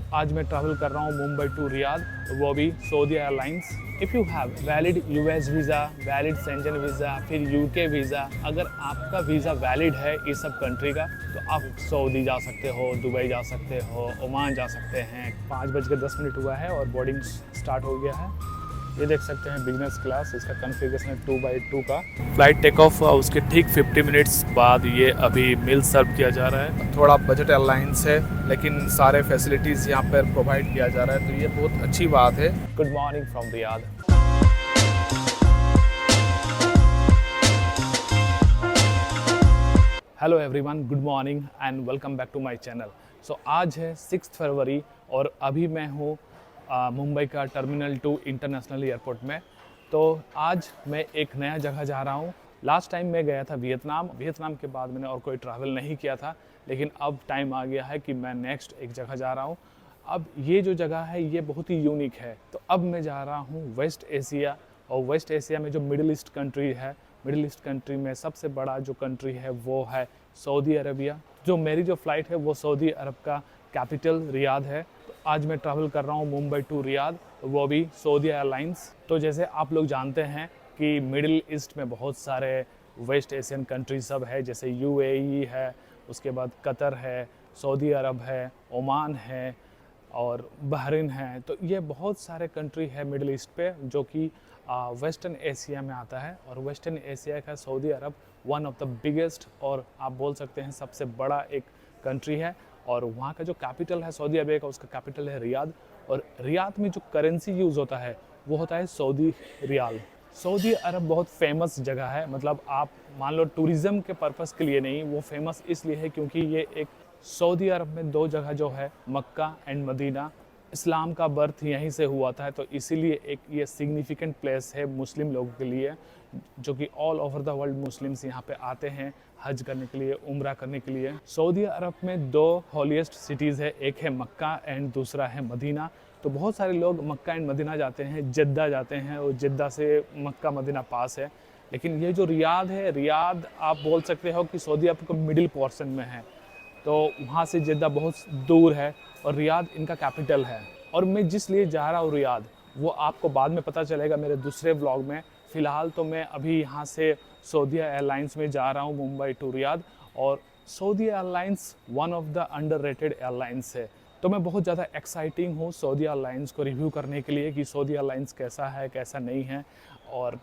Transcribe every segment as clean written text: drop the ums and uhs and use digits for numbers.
आज मैं ट्रैवल कर रहा हूँ मुंबई टू रियाद, वो भी Saudi airlines. If you have valid US visa, valid Shenzhen visa, फिर यूके वीज़ा, अगर आपका वीज़ा वैलिड है इस सब कंट्री का, तो आप सऊदी जा सकते हो, दुबई जा सकते हो, ओमान जा सकते हैं। 5:10 हुआ है और बोर्डिंग स्टार्ट हो गया है। ये देख सकते हैं बिजनेस क्लास, इसका कॉन्फ़िगरेशन है 2x2 का। फ्लाइट टेक ऑफ हुआ उसके ठीक 50 मिनट्स बाद ये अभी मील सर्व किया जा रहा है। थोड़ा बजट एयरलाइंस है लेकिन सारे फैसिलिटीज़ यहाँ पर प्रोवाइड किया जा रहा है, तो ये बहुत अच्छी बात है। Good morning from Riyadh. Hello everyone, good morning and welcome back to my channel. So आज है 6 फरवरी और अभी मैं हूँ मुंबई का टर्मिनल 2 इंटरनेशनल एयरपोर्ट में। तो आज मैं एक नया जगह जा रहा हूँ। लास्ट टाइम मैं गया था वियतनाम के बाद मैंने और कोई ट्रैवल नहीं किया था, लेकिन अब टाइम आ गया है कि मैं नेक्स्ट एक जगह जा रहा हूँ। अब ये जो जगह है ये बहुत ही यूनिक है। तो अब मैं जा रहा हूँ वेस्ट एशिया, और वेस्ट एशिया में जो मिडिल ईस्ट कंट्री है, मिडिल ईस्ट कंट्री में सबसे बड़ा जो कंट्री है वो है सऊदी अरबिया। जो मेरी जो फ़्लाइट है वो सऊदी अरब का कैपिटल रियाद है। तो आज मैं ट्रैवल कर रहा हूँ मुंबई टू रियाद, वो भी सऊदी एयरलाइंस। तो जैसे आप लोग जानते हैं कि मिडिल ईस्ट में बहुत सारे वेस्ट एशियन कंट्री सब है, जैसे यूएई है, उसके बाद कतर है, सऊदी अरब है, ओमान है और बहरीन है। तो ये बहुत सारे कंट्री है मिडिल ईस्ट पे जो कि वेस्टर्न एशिया में आता है। और वेस्टर्न एशिया का Saudi Arab one of the biggest, और आप बोल सकते हैं सबसे बड़ा एक कंट्री है। और वहाँ का जो कैपिटल है सऊदी अरबिया का, उसका कैपिटल है रियाद। और रियाद में जो करेंसी यूज़ होता है वो होता है सऊदी रियाल। सऊदी अरब बहुत फेमस जगह है, मतलब आप मान लो टूरिज़्म के पर्पस के लिए नहीं, वो फेमस इसलिए है क्योंकि ये एक सऊदी अरब में दो जगह जो है मक्का एंड मदीना, इस्लाम का बर्थ यहीं से हुआ था। तो इसीलिए एक ये सिग्निफिकेंट प्लेस है मुस्लिम लोगों के लिए, जो कि all over the world Muslims यहाँ पे आते हैं हज करने के लिए, उम्रा करने के लिए। सऊदी अरब में दो हॉलीएस्ट सिटीज़ है, एक है मक्का एंड दूसरा है मदीना। तो बहुत सारे लोग मक्का एंड मदीना जाते हैं, जद्दा जाते हैं, और जद्दा से मक्का मदीना पास है। लेकिन ये जो रियाद है, रियाद आप बोल सकते हो कि सऊदी अरब का मिडिल पोर्शन में है। तो वहाँ से जद्दा बहुत दूर है और रियाद इनका कैपिटल है। और मैं जिस लिए जा रहा हूँ रियाद, वो आपको बाद में पता चलेगा मेरे दूसरे व्लॉग में। फ़िलहाल तो मैं अभी यहाँ से सऊदी एयरलाइंस में जा रहा हूँ मुंबई टू रियाद। और Saudi airlines one of the underrated airlines है। तो मैं बहुत ज़्यादा एक्साइटिंग हूँ सऊदी एयरलाइंस को रिव्यू करने के लिए कि सऊदी एयरलाइंस कैसा है कैसा नहीं है। और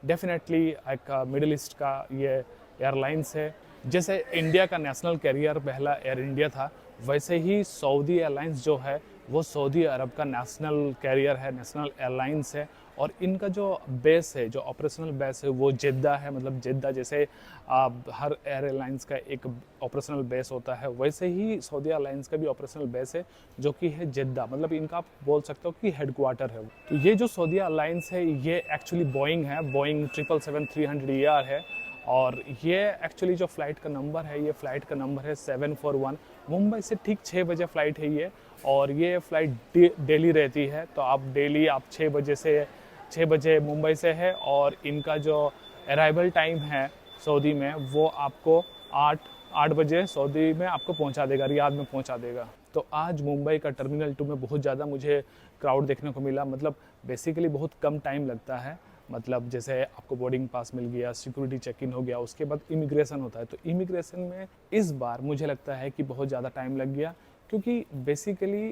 डेफिनेटली एक मिडिल ईस्ट का ये एयरलाइंस है। जैसे इंडिया का नेशनल कैरियर पहला एयर इंडिया था, वैसे ही सऊदी एयरलाइंस जो है वो सऊदी अरब का नेशनल कैरियर है, नेशनल एयरलाइंस है। और इनका जो बेस है, जो ऑपरेशनल बेस है वो जिद्दा है। मतलब जिद्दा जैसे हर एयरलाइंस का एक ऑपरेशनल बेस होता है, वैसे ही सऊदी एयरलाइंस का भी ऑपरेशनल बेस है जो कि है जिद्दा। मतलब इनका आप बोल सकते हो कि हेडक्वार्टर है। तो ये जो सऊदी एयरलाइंस है ये एक्चुअली बोइंग है, बोइंग 777-300ER है। और ये एक्चुअली जो फ़्लाइट का नंबर है, ये फ़्लाइट का नंबर है 741। मुंबई से ठीक 6 बजे फ़्लाइट है ये। और ये फ़्लाइट डेली रहती है, तो आप डेली आप 6 बजे मुंबई से है। और इनका जो अराइवल टाइम है सऊदी में वो आपको 8 बजे सऊदी में आपको पहुंचा देगा, रियाद में पहुंचा देगा। तो आज मुंबई का टर्मिनल 2 में बहुत ज़्यादा मुझे क्राउड देखने को मिला। मतलब बेसिकली बहुत कम टाइम लगता है। मतलब जैसे आपको बोर्डिंग पास मिल गया, सिक्योरिटी चेक इन हो गया, उसके बाद इमिग्रेशन होता है। तो इमिग्रेशन में इस बार मुझे लगता है कि बहुत ज़्यादा टाइम लग गया, क्योंकि बेसिकली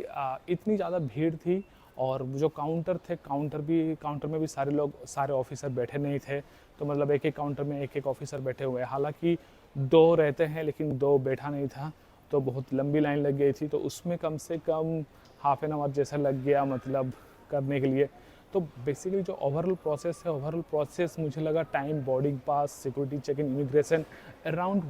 इतनी ज़्यादा भीड़ थी। और जो काउंटर थे, काउंटर में भी सारे ऑफिसर बैठे नहीं थे। तो मतलब एक काउंटर में एक ऑफिसर बैठे हुए हैं। हालांकि 2 रहते हैं लेकिन 2 बैठा नहीं था, तो बहुत लंबी लाइन लग गई थी। तो उसमें कम से कम हाफ एन आवर जैसा लग गया, मतलब करने के लिए। तो बेसिकली जो ओवरऑल प्रोसेस मुझे लगा time, boarding pass, security check in, immigration, around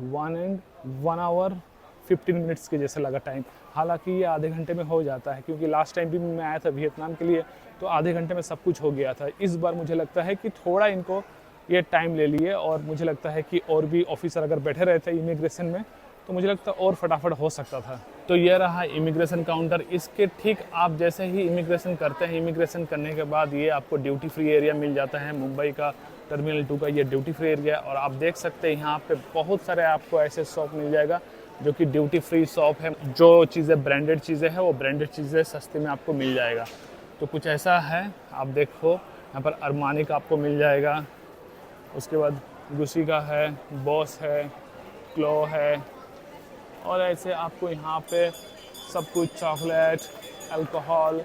1 hour 15 minutes के जैसे लगा टाइम। हालांकि ये आधे घंटे में हो जाता है, क्योंकि लास्ट टाइम भी मैं आया था वियतनाम के लिए, तो आधे घंटे में सब कुछ हो गया था। इस बार मुझे लगता है कि थोड़ा इनको ये टाइम ले लिए, और मुझे लगता है कि और भी ऑफिसर अगर बैठे रहते इमिग्रेशन में तो मुझे लगता है और फटाफट हो सकता था। तो ये रहा इमिग्रेशन काउंटर। इसके ठीक आप जैसे ही इमिग्रेशन करते हैं, इमिग्रेशन करने के बाद ये आपको ड्यूटी फ्री एरिया मिल जाता है। मुंबई का टर्मिनल 2 का ये ड्यूटी फ्री एरिया। और आप देख सकते हैं यहाँ पे बहुत सारे आपको ऐसे शॉप मिल जाएगा जो कि ड्यूटी फ्री शॉप है। जो चीज़ें ब्रांडेड चीज़ें हैं वो ब्रांडेड चीज़ें सस्ते में आपको मिल जाएगा। तो कुछ ऐसा है, आप देखो यहाँ पर अरमानी का आपको मिल जाएगा, उसके बाद गुची का है, बॉस है, क्लो है, और ऐसे आपको यहाँ पे सब कुछ चॉकलेट, अल्कोहल,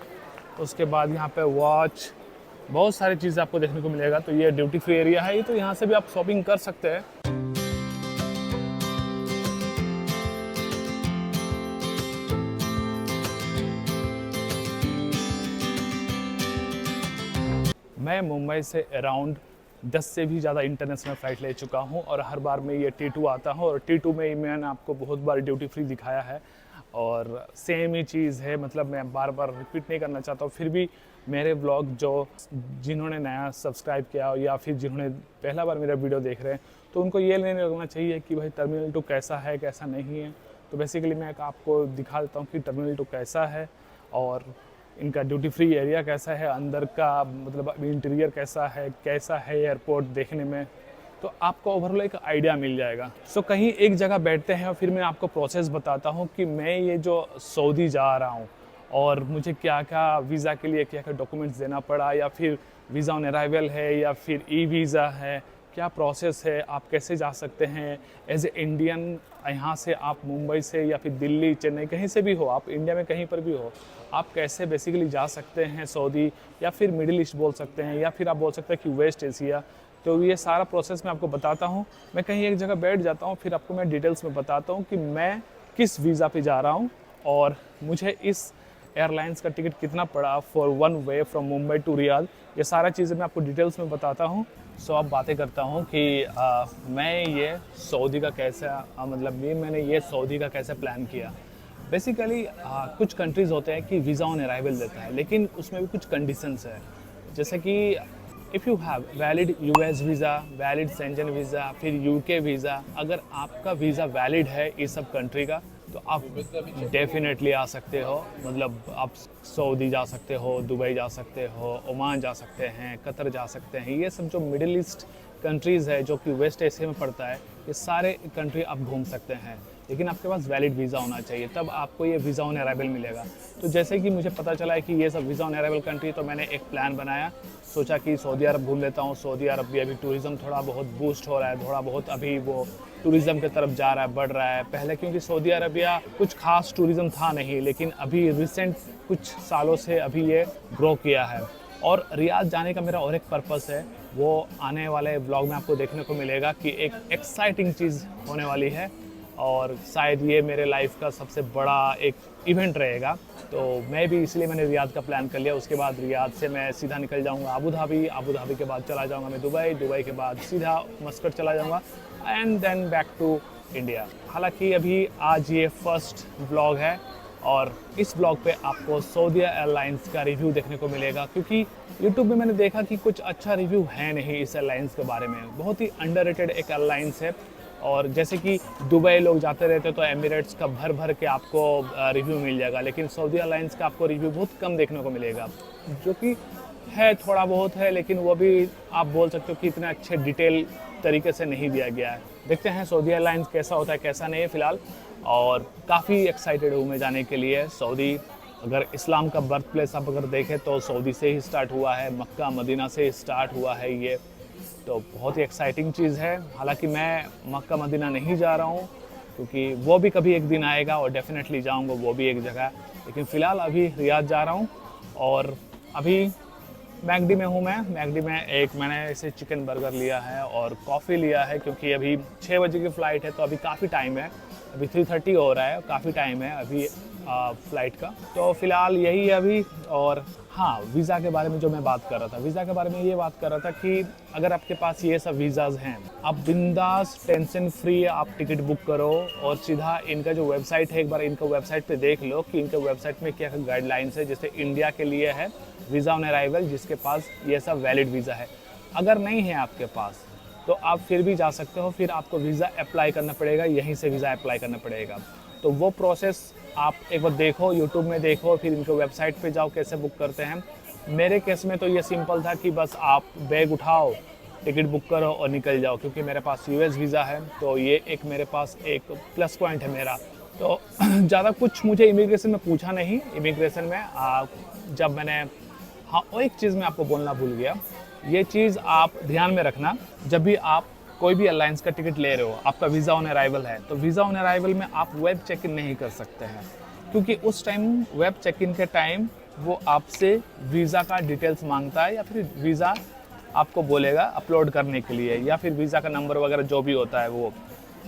उसके बाद यहाँ पे वॉच, बहुत सारी चीज़ें आपको देखने को मिलेगा। तो ये ड्यूटी फ्री एरिया है, तो यहाँ से भी आप शॉपिंग कर सकते हैं। मैं मुंबई से अराउंड 10 से भी ज़्यादा इंटरनेशनल फ़्लाइट ले चुका हूँ और हर बार मैं ये T2 आता हूँ, और T2 में ही मैंने आपको बहुत बार ड्यूटी फ्री दिखाया है और सेम ही चीज़ है। मतलब मैं बार बार रिपीट नहीं करना चाहता हूँ, फिर भी मेरे व्लॉग जो जिन्होंने नया सब्सक्राइब किया हो या फिर जिन्होंने पहला बार मेरा वीडियो देख रहे हैं, तो उनको ये नहीं लगना चाहिए कि भाई टर्मिनल 2 कैसा है कैसा नहीं है। तो बेसिकली मैं आपको दिखा देता हूँ कि टर्मिनल 2 कैसा है और इनका ड्यूटी फ्री एरिया कैसा है, अंदर का मतलब इंटीरियर कैसा है एयरपोर्ट देखने में, तो आपको ओवरऑल एक आइडिया मिल जाएगा। सो कहीं एक जगह बैठते हैं और फिर मैं आपको प्रोसेस बताता हूँ कि मैं ये जो सऊदी जा रहा हूँ और मुझे क्या क्या वीज़ा के लिए क्या क्या डॉक्यूमेंट्स देना पड़ा, या फिर वीज़ा ऑन अराइवल है या फिर ई वीज़ा है, क्या प्रोसेस है, आप कैसे जा सकते हैं एज ए इंडियन। यहाँ से आप मुंबई से या फिर दिल्ली, चेन्नई, कहीं से भी हो, आप इंडिया में कहीं पर भी हो, आप कैसे बेसिकली जा सकते हैं सऊदी, या फिर मिडिल ईस्ट बोल सकते हैं, या फिर आप बोल सकते हैं कि वेस्ट एशिया। तो ये सारा प्रोसेस मैं आपको बताता हूँ। मैं कहीं एक जगह बैठ जाता हूँ, फिर आपको मैं डिटेल्स में बताता हूँ कि मैं किस वीज़ा पे जा रहा हूँ और मुझे इस एयरलाइंस का टिकट कितना पड़ा for one way from Mumbai to Riyadh. ये सारा चीज़ें मैं आपको डिटेल्स में बताता हूँ। सो अब बातें करता हूँ कि मैं ये सऊदी का कैसा मैंने ये सऊदी का कैसे प्लान किया। बेसिकली कुछ कंट्रीज़ होते हैं कि वीज़ा ऑन अराइवल देता है, लेकिन उसमें भी कुछ कंडीशंस है। जैसे कि if you have valid US visa, valid Shenzhen visa, फिर यूके वीज़ा, अगर आपका वीज़ा वैलिड है इस सब कंट्री का, तो आप डेफिनेटली आ सकते हो। मतलब आप सऊदी जा सकते हो, दुबई जा सकते हो, ओमान जा सकते हैं, कतर जा सकते हैं। ये सब जो मिडिल ईस्ट कंट्रीज़ है जो कि वेस्ट एशिया में पड़ता है, ये सारे कंट्री आप घूम सकते हैं, लेकिन आपके पास वैलिड वीज़ा होना चाहिए, तब आपको ये वीज़ा ऑन अराइवल मिलेगा। तो जैसे कि मुझे पता चला है कि ये सब वीज़ा ऑन अराइवल कंट्री, तो मैंने एक प्लान बनाया, सोचा कि सऊदी अरब घूम लेता हूँ। सऊदी अरब भी अभी टूरिज़्म थोड़ा बहुत बूस्ट हो रहा है, थोड़ा बहुत अभी वो टूरिज़्म की तरफ जा रहा है, बढ़ रहा है। पहले क्योंकि सऊदी अरबिया कुछ खास टूरिज़्म था नहीं, लेकिन अभी रिसेंट कुछ सालों से अभी ये ग्रो किया है। और रियाद जाने का मेरा और एक पर्पस है, वो आने वाले ब्लॉग में आपको देखने को मिलेगा कि एक एक्साइटिंग चीज़ होने वाली है, और शायद ये मेरे लाइफ का सबसे बड़ा एक इवेंट रहेगा। तो मैं भी इसलिए मैंने रियाद का प्लान कर लिया। उसके बाद रियाद से मैं सीधा निकल जाऊंगा अबू धाबी, अबू धाबी के बाद चला जाऊंगा मैं दुबई, दुबई के बाद सीधा मस्कट चला जाऊंगा and then back to India. हालांकि अभी आज ये फर्स्ट ब्लॉग है और इस ब्लॉग पे आपको सऊदी एयरलाइंस का रिव्यू देखने को मिलेगा, क्योंकि यूट्यूब में मैंने देखा कि कुछ अच्छा रिव्यू है नहीं इस एयरलाइंस के बारे में। बहुत ही अंडररेटेड एक एयरलाइंस है, और जैसे कि दुबई लोग जाते रहते तो एमिरेट्स का भर भर के आपको रिव्यू मिल जाएगा, लेकिन सऊदी एयरलाइंस का आपको रिव्यू बहुत कम देखने को मिलेगा, जो कि है थोड़ा बहुत है, लेकिन वो भी आप बोल सकते हो कि इतने अच्छे डिटेल तरीके से नहीं दिया गया है। देखते हैं सऊदी एयरलाइंस कैसा होता है कैसा नहीं है फ़िलहाल, और काफ़ी एक्साइटेड हूँ मैं जाने के लिए सऊदी। अगर इस्लाम का बर्थ प्लेस आप अगर देखें तो सऊदी से ही स्टार्ट हुआ है, मक्का मदीना से स्टार्ट हुआ है ये, तो बहुत ही एक्साइटिंग चीज़ है। हालांकि मैं मक्का मदीना नहीं जा रहा हूँ, क्योंकि वो भी कभी एक दिन आएगा और डेफिनेटली जाऊँगा, वो भी एक जगह। लेकिन फ़िलहाल अभी रियाद जा रहा हूँ, और अभी मैकडी में हूँ मैं। मैकडी में मैंने ऐसे चिकन बर्गर लिया है और कॉफ़ी लिया है, क्योंकि अभी 6 बजे की फ़्लाइट है, तो अभी काफ़ी टाइम है, अभी 3:30 हो रहा है, काफ़ी टाइम है अभी फ़्लाइट का। तो फ़िलहाल यही है अभी। और हाँ, वीज़ा के बारे में जो मैं बात कर रहा था, वीज़ा के बारे में ये बात कर रहा था कि अगर आपके पास ये सब वीज़ाज़ हैं, आप बिंदास टेंशन फ्री आप टिकट बुक करो और सीधा इनका जो वेबसाइट है, एक बार इनका वेबसाइट पे देख लो कि इनके वेबसाइट में क्या क्या गाइडलाइंस है। जैसे इंडिया के लिए है वीज़ा ऑन अराइवल, जिसके पास ये सब वैलिड वीज़ा है। अगर नहीं है आपके पास तो आप फिर भी जा सकते हो, फिर आपको वीज़ा अप्लाई करना पड़ेगा, यहीं से वीज़ा अप्लाई करना पड़ेगा। तो वो प्रोसेस आप एक बार देखो, यूट्यूब में देखो, फिर इनके वेबसाइट पे जाओ कैसे बुक करते हैं। मेरे केस में तो ये सिंपल था कि बस आप बैग उठाओ टिकट बुक करो और निकल जाओ, क्योंकि मेरे पास यूएस वीज़ा है। तो ये एक मेरे पास एक प्लस पॉइंट है मेरा। तो ज़्यादा कुछ मुझे इमिग्रेशन में पूछा नहीं। इमिग्रेशन में जब मैंने, हाँ, और एक चीज़ मैं आपको बोलना भूल गया, ये चीज़ आप ध्यान में रखना, जब भी आप कोई भी एयरलाइंस का टिकट ले रहे हो, आपका वीज़ा ऑन अराइवल है, तो वीज़ा ऑन अराइवल में आप वेब चेक इन नहीं कर सकते हैं, क्योंकि उस टाइम वेब चेक इन के टाइम वो आपसे वीज़ा का डिटेल्स मांगता है, या फिर वीज़ा आपको बोलेगा अपलोड करने के लिए, या फिर वीज़ा का नंबर वगैरह जो भी होता है वो।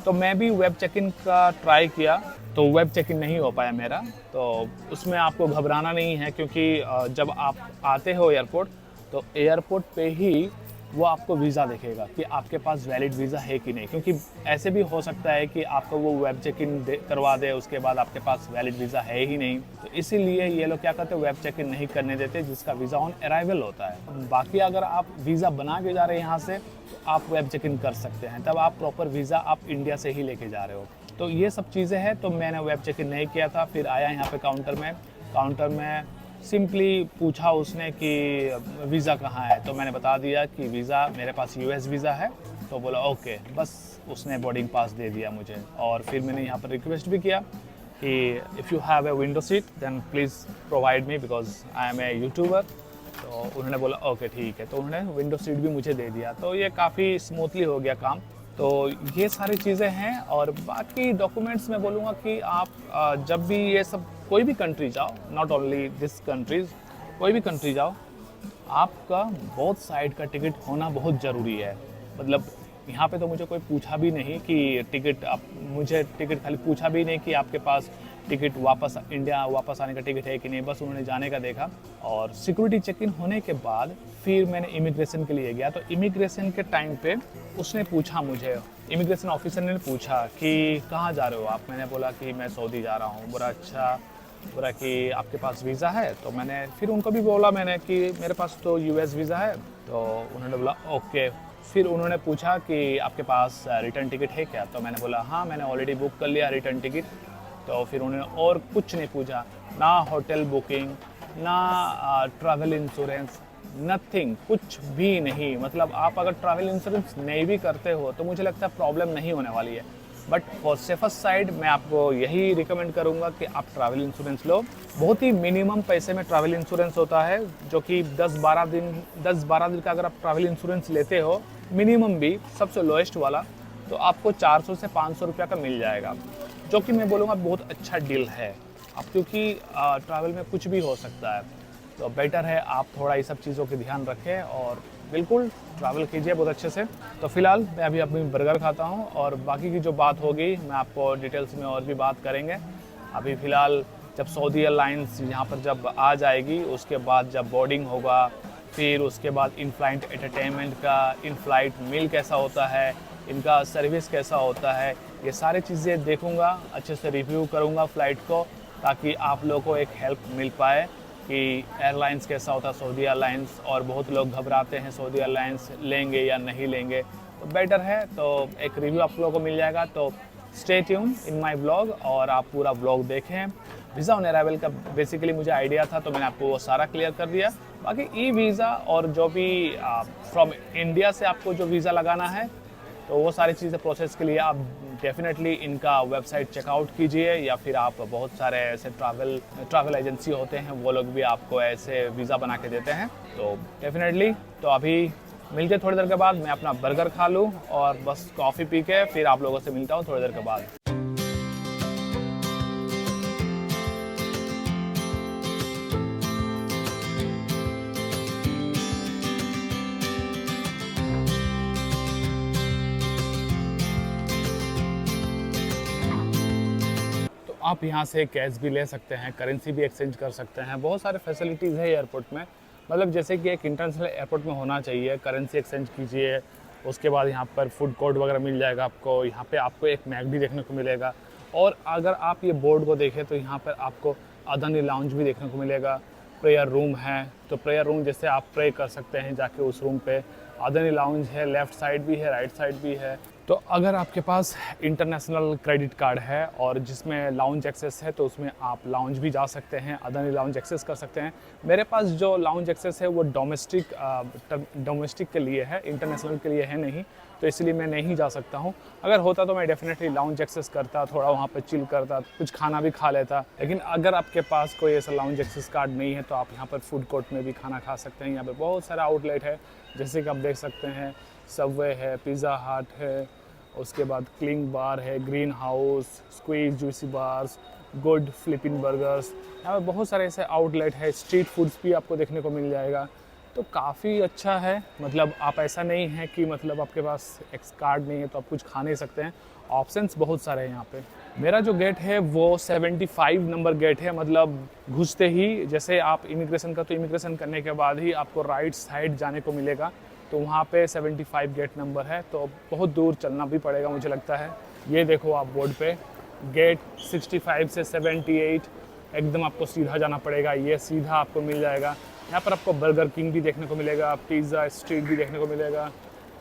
तो मैं भी वेब चेक इन का ट्राई किया, तो वेब चेक इन नहीं हो पाया मेरा। तो उसमें आपको घबराना नहीं है, क्योंकि जब आप आते हो एयरपोर्ट, तो एयरपोर्ट पे ही वो आपको वीज़ा देखेगा कि आपके पास वैलिड वीज़ा है कि नहीं, क्योंकि ऐसे भी हो सकता है कि आपको वो वेब चेक इन करवा दे, उसके बाद आपके पास वैलिड वीज़ा है ही नहीं। तो इसीलिए ये लोग क्या करते हैं, वेब चेक इन नहीं करने देते जिसका वीज़ा ऑन अराइवल होता है। बाकी अगर आप वीज़ा बना के जा रहे हैं यहाँ से, तो आप वेब चेक इन कर सकते हैं, तब आप प्रॉपर वीज़ा आप इंडिया से ही लेके जा रहे हो। तो ये सब चीज़ें हैं। तो मैंने वेब चेक इन नहीं किया था। फिर आया यहाँ पे काउंटर में सिंपली पूछा उसने कि वीज़ा कहाँ है, तो मैंने बता दिया कि वीज़ा मेरे पास यूएस वीज़ा है। तो बोला ओके, बस उसने बोर्डिंग पास दे दिया मुझे। और फिर मैंने यहाँ पर रिक्वेस्ट भी किया कि if you have a window seat then please provide me because I am a YouTuber. तो उन्होंने बोला ओके ठीक है, तो उन्होंने विंडो सीट भी मुझे दे दिया। तो ये काफ़ी स्मूथली हो गया काम। तो ये सारी चीज़ें हैं। और बाकी डॉक्यूमेंट्स मैं बोलूँगा कि आप जब भी ये सब कोई भी कंट्री जाओ, नॉट ओनली दिस कंट्रीज़, कोई भी कंट्री जाओ, आपका बोथ साइड का टिकट होना बहुत ज़रूरी है। मतलब यहाँ पे तो मुझे कोई पूछा भी नहीं कि टिकट, मुझे टिकट खाली पूछा भी नहीं कि आपके पास टिकट वापस इंडिया वापस आने का टिकट है कि नहीं, बस उन्होंने जाने का देखा। और सिक्योरिटी चेक इन होने के बाद फिर मैंने इमिग्रेशन के लिए गया। तो इमिग्रेशन के टाइम पे उसने पूछा मुझे, इमिग्रेशन ऑफिसर ने पूछा कि कहाँ जा रहे हो आप। मैंने बोला कि मैं सऊदी जा रहा हूँ। बोला अच्छा, बोला कि आपके पास वीज़ा है। तो मैंने फिर उनको भी बोला मैंने कि मेरे पास तो यूएस वीज़ा है। तो उन्होंने बोला ओके। फिर उन्होंने पूछा कि आपके पास रिटर्न टिकट है क्या। तो मैंने बोला हाँ, मैंने ऑलरेडी बुक कर लिया रिटर्न टिकट। तो फिर उन्होंने और कुछ नहीं पूछा, ना होटल बुकिंग, ना ट्रैवल इंश्योरेंस, नथिंग, कुछ भी नहीं। मतलब आप अगर ट्रैवल इंश्योरेंस नहीं भी करते हो तो मुझे लगता है प्रॉब्लम नहीं होने वाली है। बट फॉर सेफेस्ट साइड मैं आपको यही रिकमेंड करूंगा कि आप ट्रैवल इंश्योरेंस लो। बहुत ही मिनिमम पैसे में ट्रैवल इंश्योरेंस होता है, जो कि 10-12 दिन का अगर आप ट्रैवल इंश्योरेंस लेते हो, मिनिमम भी सबसे लोएस्ट वाला, तो आपको 400 से 500 रुपया का मिल जाएगा, जो कि मैं बोलूँगा बहुत अच्छा डील है। अब क्योंकि ट्रैवल में कुछ भी हो सकता है, तो बेटर है आप थोड़ा ये सब चीज़ों के ध्यान रखें और बिल्कुल ट्रैवल कीजिए बहुत अच्छे से। तो फिलहाल मैं अभी अपनी बर्गर खाता हूँ, और बाकी की जो बात होगी मैं आपको डिटेल्स में और भी बात करेंगे। अभी फ़िलहाल जब सऊदी एयरलाइंस यहाँ पर जब आ जाएगी, उसके बाद जब बोर्डिंग होगा, फिर उसके बाद इन फ्लाइट एंटरटेनमेंट का, इन फ्लाइट मील कैसा होता है, इनका सर्विस कैसा होता है, ये सारी चीज़ें देखूँगा, अच्छे से रिव्यू करूँगा फ़्लाइट को, ताकि आप लोगों को एक हेल्प मिल पाए कि एयरलाइंस कैसा होता है सऊदी एयरलाइंस। और बहुत लोग घबराते हैं सऊदी एयरलाइंस लेंगे या नहीं लेंगे, तो बेटर है तो एक रिव्यू आप लोगों को मिल जाएगा। तो stay tune in my vlog और आप पूरा व्लॉग देखें। वीज़ा ऑन अराइवल का बेसिकली मुझे आइडिया था, तो मैंने आपको वो सारा क्लियर कर दिया। बाकी ई वीज़ा और जो भी फ्रॉम इंडिया से आपको जो वीज़ा लगाना है, तो वो सारी चीज़ें प्रोसेस के लिए आप डेफिनेटली इनका वेबसाइट चेकआउट कीजिए, या फिर आप बहुत सारे ऐसे ट्रैवल एजेंसी होते हैं, वो लोग भी आपको ऐसे वीज़ा बना के देते हैं। तो डेफिनेटली तो अभी मिलके थोड़ी देर के बाद मैं अपना बर्गर खा लूँ और बस कॉफ़ी पी के फिर आप लोगों से मिलता हूँ थोड़ी देर के बाद। आप यहाँ से कैश भी ले सकते हैं, करेंसी भी एक्सचेंज कर सकते हैं, बहुत सारे फैसिलिटीज़ है एयरपोर्ट में। मतलब जैसे कि एक इंटरनेशनल एयरपोर्ट में होना चाहिए। करेंसी एक्सचेंज कीजिए, उसके बाद यहाँ पर फूड कोर्ट वगैरह मिल जाएगा आपको। यहाँ पे आपको एक मैक भी देखने को मिलेगा। और अगर आप ये बोर्ड को देखें तो यहाँ पर आपको अदानी लाउंज भी देखने को मिलेगा। प्रेयर रूम है, तो प्रेयर रूम जैसे आप प्रे कर सकते हैं जाके उस रूम पे। अदानी लाउंज है, लेफ़्ट साइड भी है, राइट साइड भी है। तो अगर आपके पास इंटरनेशनल क्रेडिट कार्ड है और जिसमें लाउंज एक्सेस है तो उसमें आप लाउंज भी जा सकते हैं, अदानी लाउंज एक्सेस कर सकते हैं। मेरे पास जो लाउंज एक्सेस है वो डोमेस्टिक के लिए है, इंटरनेशनल के लिए है नहीं, तो इसलिए मैं नहीं जा सकता हूँ। अगर होता तो मैं डेफिनेटली लाउंज एक्सेस करता, थोड़ा वहाँ पर चिल करता, कुछ खाना भी खा लेता। लेकिन अगर आपके पास कोई ऐसा लाउंज एक्सेस कार्ड नहीं है तो आप यहाँ पर फूड कोर्ट में भी खाना खा सकते हैं। यहाँ पर बहुत सारा आउटलेट है, जैसे कि आप देख सकते हैं सबवे है, पिज़्ज़ा हट है, उसके बाद क्लिंग बार है, green house, squeeze juicy bars, good flippin burgers. यहाँ पे बहुत सारे ऐसे आउटलेट है, स्ट्रीट फूड्स भी आपको देखने को मिल जाएगा। तो काफ़ी अच्छा है, मतलब आप ऐसा नहीं है कि मतलब आपके पास एक्स कार्ड नहीं है तो आप कुछ खा नहीं सकते हैं। ऑप्शंस बहुत सारे हैं यहाँ पे। मेरा जो गेट है वो 75 नंबर गेट है, मतलब घुसते ही जैसे आप इमिग्रेशन का, तो इमिग्रेशन करने के बाद ही आपको राइट साइड जाने को मिलेगा, तो वहाँ पे 75 गेट नंबर है, तो बहुत दूर चलना भी पड़ेगा मुझे लगता है। ये देखो आप बोर्ड पे गेट 65 से 78, एकदम आपको सीधा जाना पड़ेगा, ये सीधा आपको मिल जाएगा। यहाँ पर आपको बर्गर किंग भी देखने को मिलेगा, पिज़्ज़ा स्ट्रीट भी देखने को मिलेगा,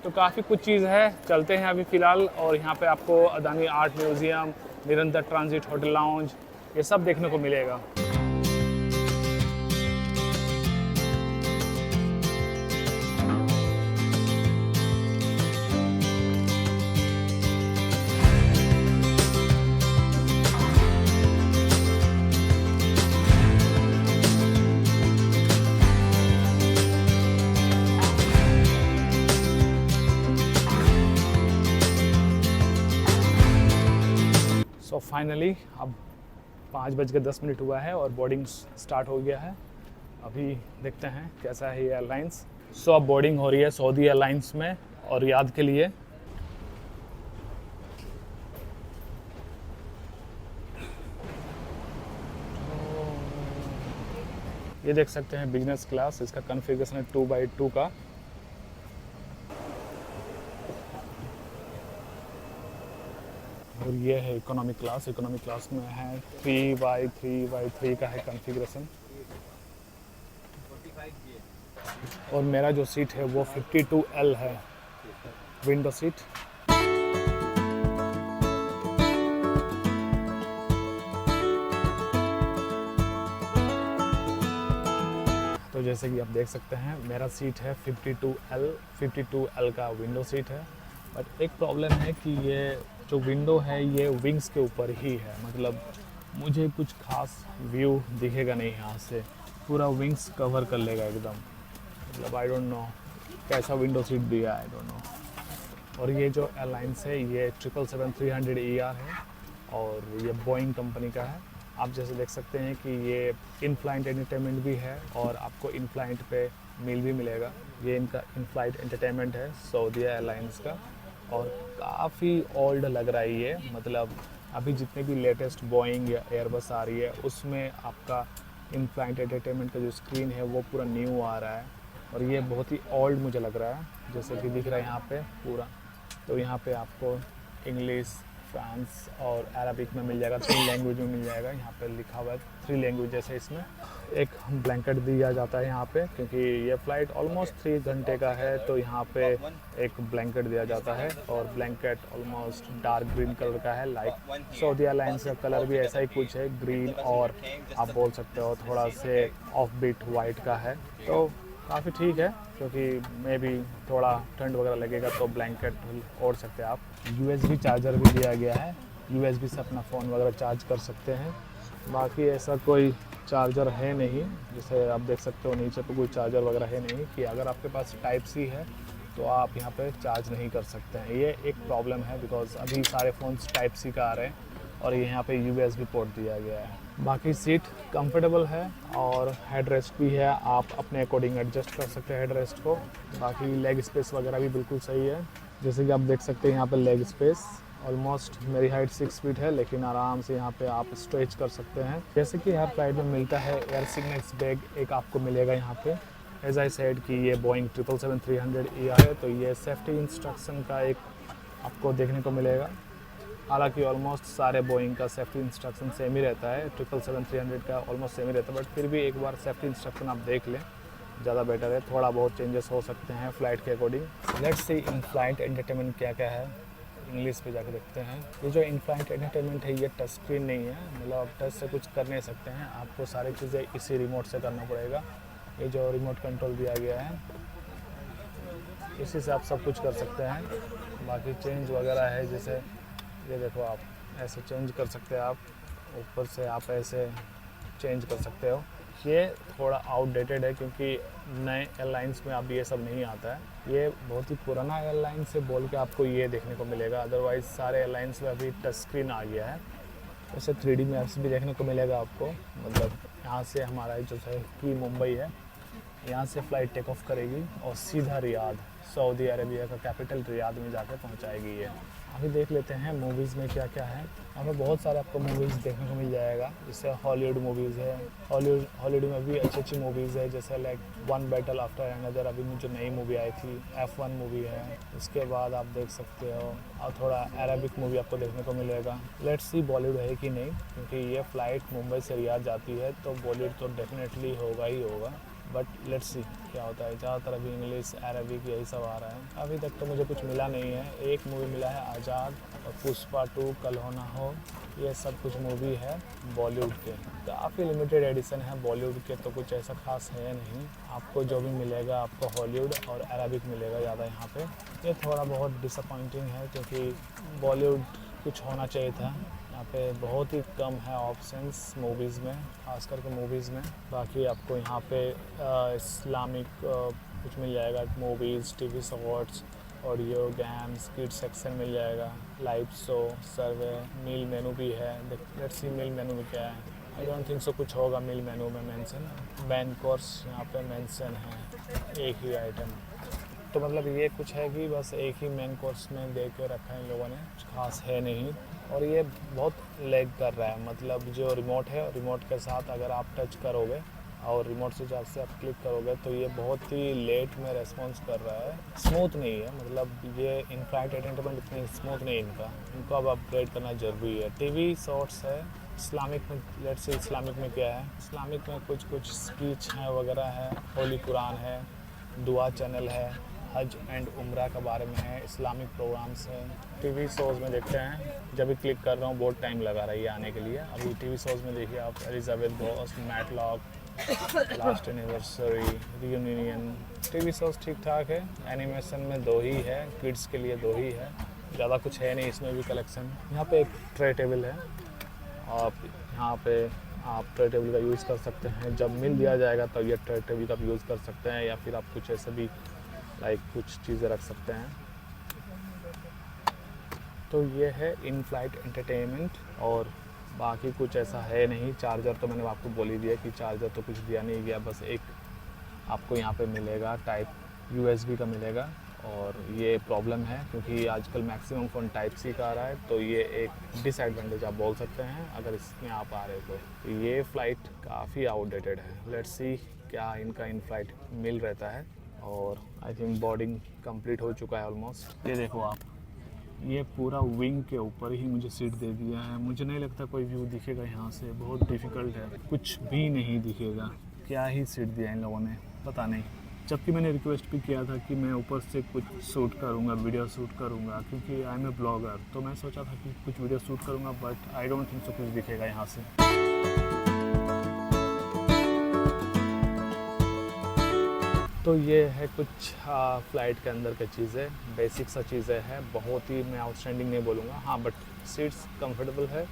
तो काफ़ी कुछ चीज़ है। चलते हैं अभी फ़िलहाल, और यहाँ पे आपको अदानी आर्ट म्यूज़ियम, निरंतर ट्रांजिट होटल लाउंज, ये सब देखने को मिलेगा। तो फाइनली अब 5:10 हुआ है और बोर्डिंग स्टार्ट हो गया है। अभी देखते हैं कैसा है ये एयरलाइंस। सो अब बोर्डिंग हो रही है सऊदी एयरलाइंस में, और याद के लिए ये देख सकते हैं बिजनेस क्लास, इसका कॉन्फ़िगरेशन है 2x2 का। और ये है इकोनॉमिक क्लास, इकोनॉमिक क्लास में है 3x3x3 का है कॉन्फ़िगरेशन। और मेरा जो सीट है वो 52L है, विंडो सीट। तो जैसे कि आप देख सकते हैं मेरा सीट है 52L का विंडो सीट है। बट एक प्रॉब्लम है कि ये जो विंडो है ये विंग्स के ऊपर ही है, मतलब मुझे कुछ खास व्यू दिखेगा नहीं यहाँ से, पूरा विंग्स कवर कर लेगा एकदम, मतलब आई डोंट नो कैसा विंडो सीट दिया, आई डोंट नो। और ये जो एयरलाइंस है ये 777-300ER है और ये बोइंग कंपनी का है। आप जैसे देख सकते हैं कि ये इन फ्लाइट एंटरटेनमेंट भी है और आपको इन फ्लाइट पे मील भी मिलेगा। ये इनका इन फ्लाइट एंटरटेनमेंट है सऊदी एयरलाइंस का, और काफ़ी ओल्ड लग रहा है ये, मतलब अभी जितने भी लेटेस्ट बोइंग या एयरबस आ रही है उसमें आपका इन फ्लाइट एंटरटेनमेंट का जो स्क्रीन है वो पूरा न्यू आ रहा है, और ये बहुत ही ओल्ड मुझे लग रहा है, जैसे कि दिख रहा है यहाँ पे पूरा। तो यहाँ पे आपको इंग्लिश, फ्रांस और अरबिक में मिल जाएगा, 3 लैंग्वेज में मिल जाएगा। यहाँ पे लिखा हुआ है 3 लैंग्वेजेस है इसमें। एक ब्लैंकेट दिया जाता है यहाँ पे, क्योंकि ये फ़्लाइट ऑलमोस्ट 3 घंटे का है, तो यहाँ पे एक ब्लैंकेट दिया जाता है, और blanket almost dark green colour का है, लाइक सऊदी एयरलाइंस का कलर भी ऐसा ही कुछ है, ग्रीन, और आप बोल सकते हो थोड़ा से ऑफ बीट वाइट का है। तो काफ़ी ठीक है, क्योंकि मे भी थोड़ा ठंड वगैरह लगेगा तो ब्लैंकेट ओढ़ सकते हैं आप। USB चार्जर भी दिया गया है, USB से अपना फ़ोन वगैरह चार्ज कर सकते हैं। बाकी ऐसा कोई चार्जर है नहीं, जैसे आप देख सकते हो नीचे पे कोई चार्जर वगैरह है नहीं कि अगर आपके पास Type-C है तो आप यहाँ पे चार्ज नहीं कर सकते हैं। ये एक प्रॉब्लम है, बिकॉज अभी सारे फ़ोन्स Type-C का आ रहे हैं और यहाँ पे USB पोर्ट दिया गया है। बाकी सीट कंफर्टेबल है और हेड रेस्ट भी है, आप अपने अकॉर्डिंग एडजस्ट कर सकते हैं हेड रेस्ट को। बाकी लेग स्पेस वगैरह भी बिल्कुल सही है, जैसे कि आप देख सकते हैं यहाँ पे लेग स्पेस ऑलमोस्ट मेरी हाइट 6 फीट है, लेकिन आराम से यहाँ पे आप स्ट्रेच कर सकते हैं। जैसे कि हर फ्लाइट में मिलता है एयर सिग्नेट्स बैग एक आपको मिलेगा यहाँ पे। एज आई सेड कि ये बोइंग 777-300ER है, तो ये सेफ्टी इंस्ट्रक्शन का एक आपको देखने को मिलेगा। हालांकि ऑलमोस्ट सारे बोइंग का सेफ्टी इंस्ट्रक्शन सेम ही रहता है, 777-300 का ऑलमोस्ट सेम ही रहता है, बट फिर भी एक बार सेफ्टी इंस्ट्रक्शन आप देख लें, ज़्यादा बेटर है। थोड़ा बहुत चेंजेस हो सकते हैं फ़्लाइट के according. Let's see in flight entertainment क्या क्या है। इंग्लिश पे जाके देखते हैं। ये जो इन फ्लाइट एंटरटेनमेंट है ये टच स्क्रीन नहीं है, मतलब आप टच से कुछ कर नहीं सकते हैं, आपको सारी चीज़ें इसी रिमोट से करना पड़ेगा। ये जो रिमोट कंट्रोल दिया गया है इसी से आप सब कुछ कर सकते हैं। बाकी चेंज वगैरह है, जैसे ये देखो आप ऐसे चेंज कर सकते हैं, आप ऊपर से आप ऐसे चेंज कर सकते हो। ये थोड़ा आउटडेटेड है क्योंकि नए एयरलाइंस में अब ये सब नहीं आता है। ये बहुत ही पुराना एयरलाइन से बोल के आपको ये देखने को मिलेगा, अदरवाइज़ सारे एयरलाइंस में अभी टच स्क्रीन आ गया है। वैसे 3D मैप्स भी देखने को मिलेगा आपको, मतलब यहाँ से हमारा जो है कि मुंबई है, यहाँ से फ़्लाइट टेक ऑफ करेगी और सीधा रियाद, सऊदी अरेबिया का कैपिटल रियाद में जाकर पहुँचाएगी ये। अभी देख लेते हैं मूवीज़ में क्या क्या है। यहाँ पर बहुत सारे आपको मूवीज़ देखने को मिल जाएगा, जैसे हॉलीवुड मूवीज़ है। हॉलीवुड में भी अच्छी अच्छी मूवीज़ है, जैसे like one battle after another, अभी मुझे नई मूवी आई थी, F1 मूवी है। इसके बाद आप देख सकते हो और थोड़ा अरबिक मूवी आपको देखने को मिलेगा। लेट्स सी बॉलीवुड है कि नहीं, क्योंकि ये फ़्लाइट मुंबई से रियाद जाती है तो बॉलीवुड तो डेफिनेटली होगा ही होगा, बट लेट्स सी क्या होता है। ज़्यादातर अभी इंग्लिश अरबिक यही सब आ रहा है। अभी तक तो मुझे कुछ मिला नहीं है। एक मूवी मिला है आज़ाद और पुष्पा 2 कल हो ना हो, ये सब कुछ मूवी है बॉलीवुड के। काफ़ी लिमिटेड एडिशन है बॉलीवुड के, तो कुछ ऐसा खास है नहीं। आपको जो भी मिलेगा आपको हॉलीवुड और अरबिक मिलेगा ज़्यादा यहाँ पे। ये थोड़ा बहुत डिसअपॉइंटिंग है क्योंकि बॉलीवुड कुछ होना चाहिए था। यहाँ पे बहुत ही कम है ऑप्शंस मूवीज़ में, खास करके मूवीज़ में। बाकी आपको यहाँ पे इस्लामिक कुछ मिल जाएगा, movies, TV shorts, audio, games, kids section मिल जाएगा, लाइव शो, सर्वे, मील मेनू भी है। लेट्स सी मील मेनू में क्या है। आई डोंट थिंक सो कुछ होगा मील मेनू में मेंशन। मेन कोर्स यहाँ पे मेंशन है, एक ही आइटम। तो मतलब ये कुछ है कि बस एक ही मेन कोर्स में दे के रखा है इन लोगों ने, कुछ खास है नहीं। और ये बहुत लैग कर रहा है, मतलब जो रिमोट है, रिमोट के साथ अगर आप टच करोगे और रिमोट से जब से आप क्लिक करोगे तो ये बहुत ही लेट में रेस्पॉन्स कर रहा है, स्मूथ नहीं है। मतलब ये इन फ्लाइट एंटरटेनमेंट इतनी स्मूथ नहीं इनको अब अपग्रेड करना ज़रूरी है। टीवी शॉर्ट्स है इस्लामिक में, लेट्स से इस्लामिक में क्या है, इस्लामिक में कुछ स्पीच है वगैरह है, होली कुरान है, दुआ चैनल है, हज एंड उम्रा के बारे में है, इस्लामिक प्रोग्राम्स हैं। टीवी शोज़ में देखते हैं, जब भी क्लिक कर रहा हूँ बहुत टाइम लगा रहा है ये आने के लिए। अभी टीवी शोज़ में देखिए आप, Elizabeth boss, Matlock, last anniversary, reunion. TV shows ठीक ठाक है। एनिमेशन में 2 ही है, किड्स के लिए 2 ही है, ज़्यादा कुछ है नहीं इसमें भी कलेक्शन। यहाँ पे एक ट्रे टेबल है, आप यहाँ पे आप ट्रे टेबल का यूज़ कर सकते हैं। जब मिल दिया जाएगा तो ये ट्रे टेबल का भी यूज़ कर सकते हैं, या फिर आप कुछ ऐसे भी लाइक कुछ चीज़ें रख सकते हैं। तो ये है इन फ्लाइट एंटरटेनमेंट, और बाकी कुछ ऐसा है नहीं। चार्जर तो मैंने आपको बोल ही दिया कि चार्जर तो कुछ दिया नहीं गया, बस एक आपको यहाँ पे मिलेगा टाइप USB का मिलेगा। और ये प्रॉब्लम है क्योंकि आजकल मैक्सिमम फ़ोन टाइप C का आ रहा है, तो ये एक डिसएडवांटेज आप बोल सकते हैं अगर इसमें आप आ रहे हो तो। ये फ़्लाइट काफ़ी आउटडेटेड है। लेट्स सी क्या इनका इन फ्लाइट मिल रहता है। और आई थिंक बोर्डिंग कंप्लीट हो चुका है ऑलमोस्ट। ये देखो आप, ये पूरा विंग के ऊपर ही मुझे सीट दे दिया है। मुझे नहीं लगता कोई व्यू दिखेगा यहाँ से, बहुत डिफ़िकल्ट है, कुछ भी नहीं दिखेगा। क्या ही सीट दिया इन लोगों ने, पता नहीं। जबकि मैंने रिक्वेस्ट भी किया था कि मैं ऊपर से कुछ शूट करूँगा, वीडियो शूट करूँगा, क्योंकि आई एम ए ब्लॉगर, तो मैं सोचा था कि कुछ वीडियो शूट करूँगा, but I don't think so कुछ दिखेगा यहाँ से। तो ये है कुछ फ़्लाइट के अंदर की चीज़ें, बेसिक सा चीज़ें हैं, बहुत ही मैं आउटस्टैंडिंग नहीं बोलूँगा, हाँ, बट सीट्स कंफर्टेबल है,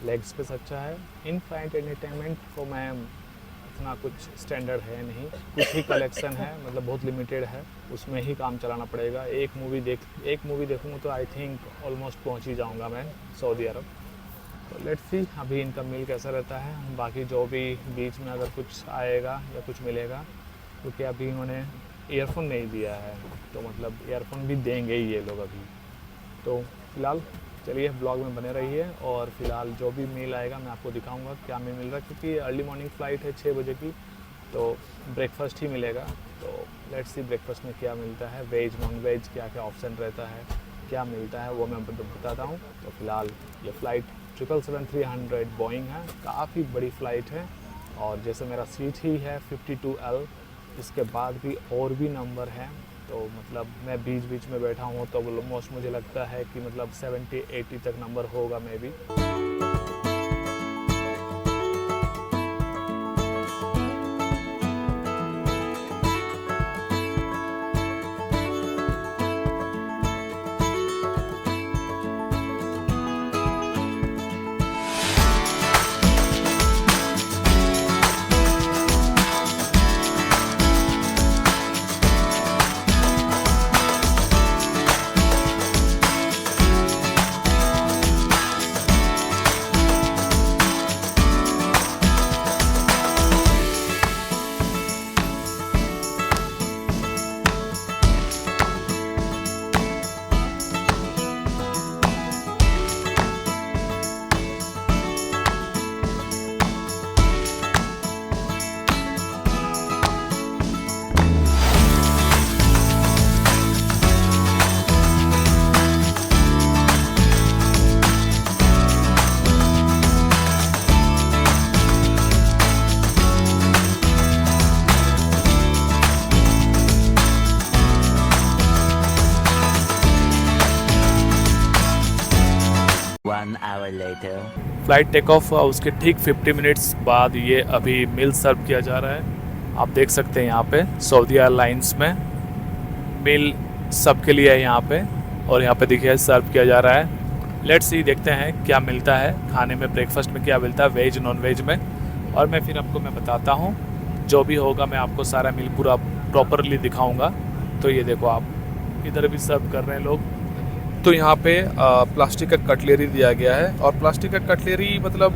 लेग स्पेस अच्छा है। इन फ्लाइट एंटरटेनमेंट को मैं इतना कुछ स्टैंडर्ड है नहीं, कुछ ही कलेक्शन है, मतलब बहुत लिमिटेड है, उसमें ही काम चलाना पड़ेगा। एक मूवी देखूँगा तो आई थिंक ऑलमोस्ट पहुँच ही जाऊँगा मैं सऊदी अरब। तो लेट्स सी अभी इनका मिल कैसा रहता है। बाकी जो भी बीच में अगर कुछ आएगा या कुछ मिलेगा, क्योंकि अभी इन्होंने ईयरफोन नहीं दिया है, तो मतलब ईयरफोन भी देंगे ही ये लोग अभी। तो फ़िलहाल चलिए ब्लॉग में बने रहिए, और फ़िलहाल जो भी मेल आएगा मैं आपको दिखाऊंगा क्या मेल मिल रहा है, क्योंकि अर्ली मॉर्निंग फ़्लाइट है 6 बजे की, तो ब्रेकफास्ट ही मिलेगा। तो लेट्स सी ब्रेकफास्ट में क्या मिलता है, वेज नॉन वेज क्या क्या ऑप्शन रहता है, क्या मिलता है वो मैं आपको बताता हूँ। तो फ़िलहाल ये फ़्लाइट 777-300 बोइंग है, काफ़ी बड़ी फ़्लाइट है, और जैसे मेरा सीट ही है 52L, इसके बाद भी और भी नंबर हैं तो मतलब मैं बीच बीच में बैठा हूँ तो ऑलमोस्ट मुझे लगता है कि मतलब 70-80 तक नंबर होगा maybe. One hour later. Flight take off हुआ उसके ठीक 50 मिनट्स बाद ये अभी मील सर्व किया जा रहा है। आप देख सकते हैं यहाँ पे सऊदी एयरलाइंस में मील सबके लिए है यहाँ पे, और यहाँ पे देखिए सर्व किया जा रहा है। लेट्स सी देखते हैं क्या मिलता है खाने में, ब्रेकफास्ट में क्या मिलता है वेज नॉन वेज में, और मैं फिर आपको मैं बताता हूँ जो भी होगा, मैं आपको सारा मील पूरा प्रॉपरली दिखाऊँगा। तो ये देखो आप इधर भी सर्व कर रहे हैं लोग। तो यहाँ पे प्लास्टिक का कटलेरी दिया गया है, और प्लास्टिक का कटलेरी मतलब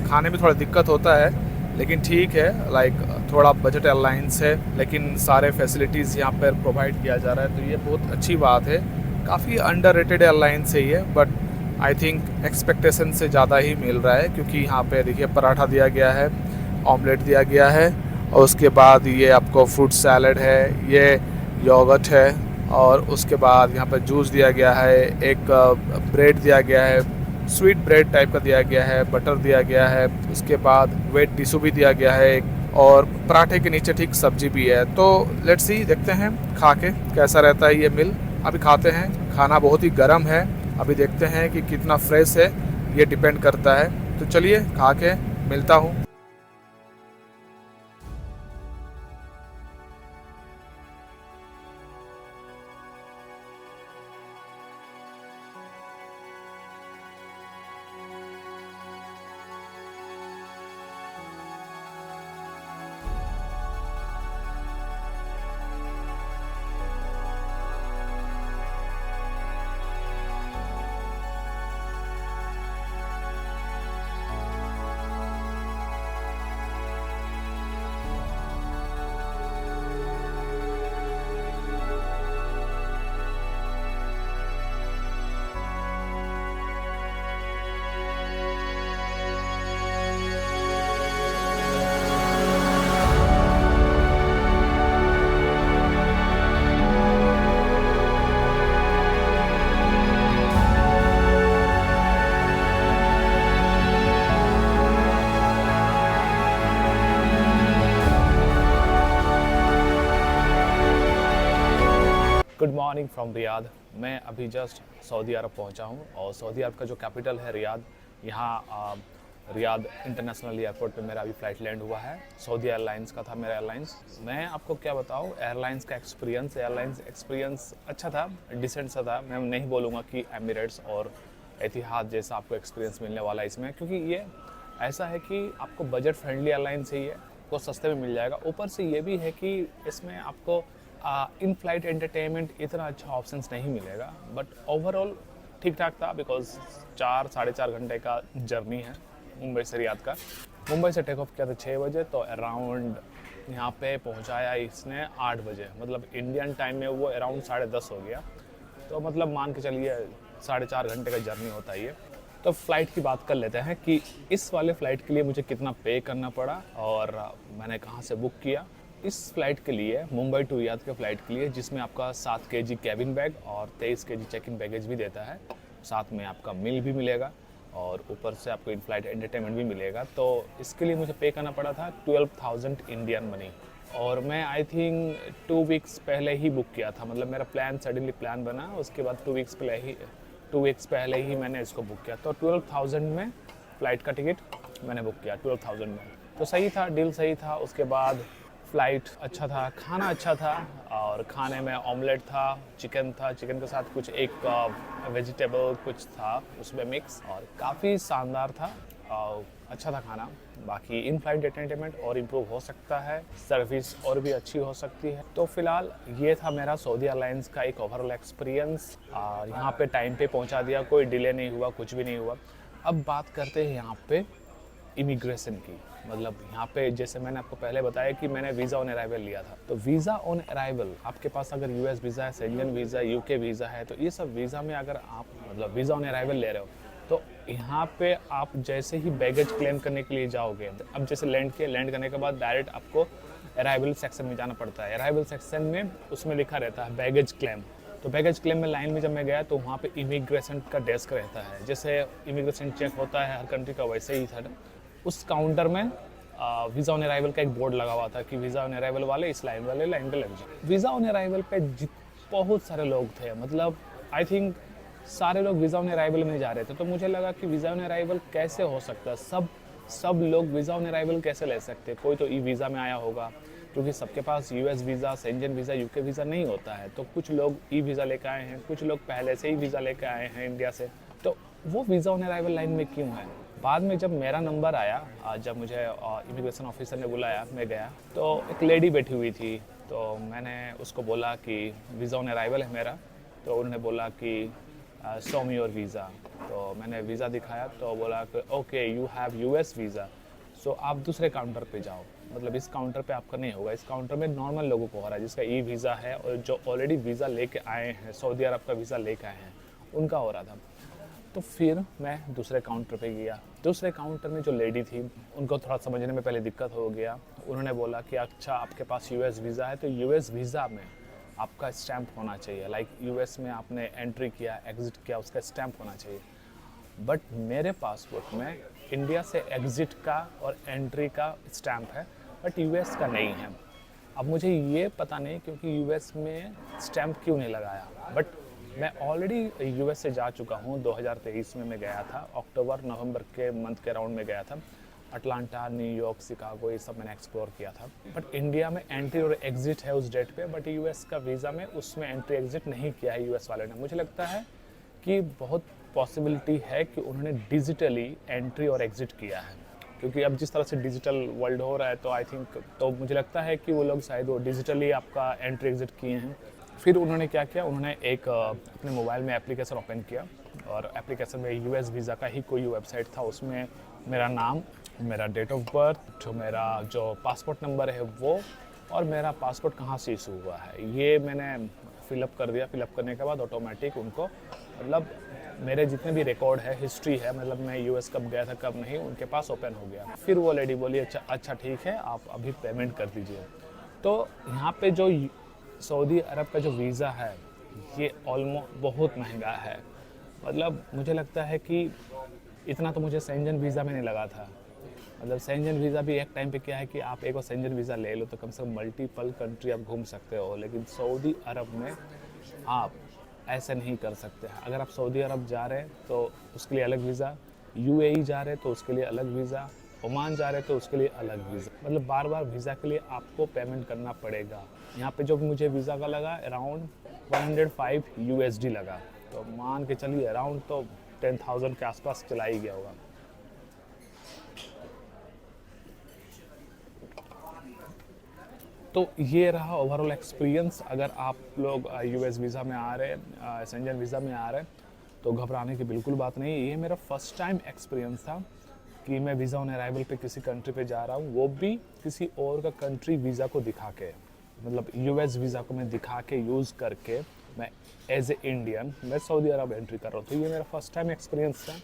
खाने में थोड़ा दिक्कत होता है, लेकिन ठीक है, लाइक थोड़ा बजट एयरलाइंस है लेकिन सारे फैसिलिटीज़ यहाँ पर प्रोवाइड किया जा रहा है, तो ये बहुत अच्छी बात है। काफ़ी अंडररेटेड एयरलाइंस है ये, बट आई थिंक एक्सपेक्टेशन से ज़्यादा ही मिल रहा है, क्योंकि यहाँ पे देखिए पराठा दिया गया है, ऑमलेट दिया गया है, और उसके बाद ये आपको फ्रूट सैलड है, ये योगर्ट है, और उसके बाद यहाँ पर जूस दिया गया है, एक ब्रेड दिया गया है, स्वीट ब्रेड टाइप का दिया गया है, बटर दिया गया है, उसके बाद वेट टिश्यू भी दिया गया है एक, और पराठे के नीचे ठीक सब्जी भी है। तो लेट्स सी देखते हैं खा के कैसा रहता है ये मील। अभी खाते हैं, खाना बहुत ही गर्म है, अभी देखते हैं कि कितना फ्रेश है, ये डिपेंड करता है। तो चलिए खा के मिलता हूँ। Good morning from Riyadh. मैं अभी जस्ट सऊदी अरब पहुंचा हूं, और सऊदी अरब का जो कैपिटल है रियाद, यहाँ रियाद इंटरनेशनल एयरपोर्ट पे मेरा अभी फ़्लाइट लैंड हुआ है। सऊदी एयरलाइंस का था मेरा एयरलाइंस। मैं आपको क्या बताऊं, एयरलाइंस एक्सपीरियंस अच्छा था, डिसेंट सा था। मैं नहीं बोलूँगा कि एमिरेट्स और एतिहाद जैसा आपको एक्सपीरियंस मिलने वाला है इसमें, क्योंकि ये ऐसा है कि आपको बजट फ्रेंडली एयरलाइंस ही है, आपको सस्ते में मिल जाएगा। ऊपर से ये भी है कि इसमें आपको इन फ्लाइट एंटरटेनमेंट इतना अच्छा ऑप्शंस नहीं मिलेगा, बट ओवरऑल ठीक ठाक था, बिकॉज 4-4.5 घंटे का जर्नी है मुंबई से रियाद का। मुंबई से टेक ऑफ किया था 6 बजे, तो अराउंड यहाँ पे पहुँचाया इसने 8 बजे, मतलब इंडियन टाइम में वो अराउंड 10:30 हो गया। तो मतलब मान के चलिए 4.5 घंटे का जर्नी होता है ये। तो फ़्लाइट की बात कर लेते हैं कि इस वाले फ़्लाइट के लिए मुझे कितना पे करना पड़ा और मैंने कहाँ से बुक किया। इस फ़्लाइट के लिए, मुंबई टू रियाद के फ़्लाइट के लिए, जिसमें आपका 7 kg कैबिन बैग और 23 kg चेक इन बैगेज भी देता है, साथ में आपका मील भी मिलेगा और ऊपर से आपको इन फ्लाइट एंटरटेनमेंट भी मिलेगा। तो इसके लिए मुझे पे करना पड़ा था 12,000 इंडियन मनी, और मैं आई थिंक 2 वीक्स पहले ही बुक किया था, मतलब मेरा सडनली प्लान बना, उसके बाद 2 वीक्स पहले ही मैंने इसको बुक किया। तो 12,000 में फ़्लाइट का टिकट मैंने बुक किया, 12,000 में। तो सही था, डील सही था। उसके बाद फ़्लाइट अच्छा था, खाना अच्छा था, और खाने में ऑमलेट था, चिकन था, चिकन के साथ कुछ एक वेजिटेबल कुछ था उसमें मिक्स, और काफ़ी शानदार था और अच्छा था खाना। बाकी इन फ्लाइट एंटरटेनमेंट और इम्प्रूव हो सकता है, सर्विस और भी अच्छी हो सकती है। तो फिलहाल ये था मेरा सऊदी एयरलाइंस का एक ओवरऑल एक्सपीरियंस। और यहाँ पे टाइम पे पहुँचा दिया, कोई डिले नहीं हुआ, कुछ भी नहीं हुआ। अब बात करते हैं यहाँ पे इमिग्रेशन की। मतलब यहाँ पे जैसे मैंने आपको पहले बताया कि मैंने वीज़ा ऑन अराइवल लिया था। तो वीज़ा ऑन अराइवल, आपके पास अगर यूएस वीज़ा है, शेंजन वीज़ा, यूके वीज़ा है, तो ये सब वीज़ा में अगर आप मतलब वीज़ा ऑन अराइवल ले रहे हो, तो यहाँ पे आप जैसे ही बैगेज क्लेम करने के लिए जाओगे, अब जैसे लैंड करने के बाद डायरेक्ट आपको अराइवल सेक्शन में जाना पड़ता है। अराइवल सेक्शन में उसमें लिखा रहता है बैगेज क्लेम। तो बैगेज क्लेम में लाइन में जब मैं गया तो वहाँ पे इमिग्रेशन का डेस्क रहता है, जैसे इमिग्रेशन चेक होता है हर कंट्री का, वैसे ही था। उस काउंटर में वीज़ा ऑन अराइवल का एक बोर्ड लगा हुआ था कि वीज़ा ऑन अराइवल वाले इस लाइन वाले लाइन पे लग जाए। वीज़ा ऑन अराइवल पे बहुत सारे लोग थे, मतलब आई थिंक सारे लोग वीज़ा ऑन अराइवल में जा रहे थे। तो मुझे लगा कि वीज़ा ऑन अराइवल कैसे हो सकता है, सब लोग वीज़ा ऑन अराइवल कैसे ले सकते हैं। कोई तो ई वीज़ा में आया होगा, क्योंकि सबके पास US visa, Schengen visa, UK visa नहीं होता है। तो कुछ लोग ई वीज़ा लेकर आए हैं, कुछ लोग पहले से ही वीज़ा लेकर आए हैं इंडिया से। तो वो वीज़ा ऑन अराइवल लाइन में क्यों है? बाद में जब मेरा नंबर आया, जब मुझे इमिग्रेशन ऑफिसर ने बुलाया, मैं गया तो एक लेडी बैठी हुई थी। तो मैंने उसको बोला कि वीज़ा ऑन अराइवल है मेरा। तो उन्होंने बोला कि शो मी योर वीज़ा। तो मैंने वीज़ा दिखाया तो बोला कि okay you have US visa, so आप दूसरे काउंटर पे जाओ। मतलब इस काउंटर पे आपका नहीं होगा, इस काउंटर में नॉर्मल लोगों को हो रहा है, जिसका ई वीज़ा है और जो ऑलरेडी वीज़ा लेके आए हैं, सऊदी अरब का वीज़ा लेके आए हैं, उनका हो रहा था। तो फिर मैं दूसरे काउंटर पे गया। दूसरे काउंटर में जो लेडी थी, उनको थोड़ा समझने में पहले दिक्कत हो गया। उन्होंने बोला कि अच्छा आपके पास यूएस वीज़ा है, तो यूएस वीज़ा में आपका स्टैंप होना चाहिए, लाइक यूएस में आपने एंट्री किया, एग्ज़िट किया, उसका स्टैंप होना चाहिए। बट मेरे पासपोर्ट में इंडिया से एग्ज़िट का और एंट्री का स्टैंप है, बट यूएस का नहीं है। अब मुझे ये पता नहीं क्योंकि यूएस में स्टैंप क्यों नहीं लगाया। बट मैं ऑलरेडी यूएस से जा चुका हूँ, 2023 में मैं गया था, अक्टूबर नवंबर के मंथ के राउंड में गया था। अटलांटा, न्यूयॉर्क, शिकागो, ये सब मैंने एक्सप्लोर किया था। बट इंडिया में एंट्री और एग्ज़िट है उस डेट पे, बट यूएस का वीज़ा में उसमें एंट्री एग्ज़िट नहीं किया है यूएस वाले ने। मुझे लगता है कि बहुत पॉसिबिलिटी है कि उन्होंने डिजिटली एंट्री और एग्ज़िट किया है, क्योंकि अब जिस तरह से डिजिटल वर्ल्ड हो रहा है, तो आई थिंक, तो मुझे लगता है कि वो लोग शायद वो डिजिटली आपका एंट्री एग्ज़िट किए हैं। फिर उन्होंने क्या किया, उन्होंने एक अपने मोबाइल में एप्लीकेशन ओपन किया, और एप्लीकेशन में यूएस वीज़ा का ही कोई वेबसाइट था। उसमें मेरा नाम, मेरा डेट ऑफ बर्थ, मेरा जो पासपोर्ट नंबर है वो, और मेरा पासपोर्ट कहाँ से इशू हुआ है, ये मैंने फिलअप कर दिया। फिलअप करने के बाद ऑटोमेटिक उनको, मतलब मेरे जितने भी रिकॉर्ड है, हिस्ट्री है, मतलब मैं यूएस कब गया था कब नहीं, उनके पास ओपन हो गया। फिर वो लेडी बोली अच्छा ठीक है, आप अभी पेमेंट कर दीजिए। तो यहाँ पे जो सऊदी अरब का जो वीज़ा है, ये ऑलमोस्ट बहुत महंगा है। मतलब मुझे लगता है कि इतना तो मुझे शेंजन वीज़ा में नहीं लगा था। मतलब शेंजन वीज़ा भी एक टाइम पे क्या है कि आप एक और शेंजन वीज़ा ले लो तो कम से कम मल्टीपल कंट्री आप घूम सकते हो, लेकिन सऊदी अरब में आप ऐसे नहीं कर सकते। अगर आप सऊदी अरब जा रहे हैं तो उसके लिए अलग वीज़ा, यूएई जा रहे हैं तो उसके लिए अलग वीज़ा, ओमान जा रहे हैं तो उसके लिए अलग वीज़ा। मतलब बार बार वीज़ा के लिए आपको पेमेंट करना पड़ेगा। यहाँ पे जो मुझे वीज़ा का लगा अराउंड 105 यूएसडी लगा, तो मान के चलिए अराउंड तो 10,000 के आसपास चला ही गया होगा। तो ये रहा ओवरऑल एक्सपीरियंस। अगर आप लोग यूएस वीज़ा में आ रहे हैं, शेंजन वीज़ा में आ रहे हैं, तो घबराने की बिल्कुल बात नहीं। ये मेरा फर्स्ट टाइम एक्सपीरियंस था कि मैं वीज़ा ऑन अराइवल पे किसी कंट्री पे जा रहा हूँ, वो भी किसी और का कंट्री वीज़ा को दिखा के, मतलब यूएस वीज़ा को मैं दिखा के यूज़ करके मैं एज ए इंडियन मैं सऊदी अरब एंट्री कर रहा हूँ। तो ये मेरा फर्स्ट टाइम एक्सपीरियंस था।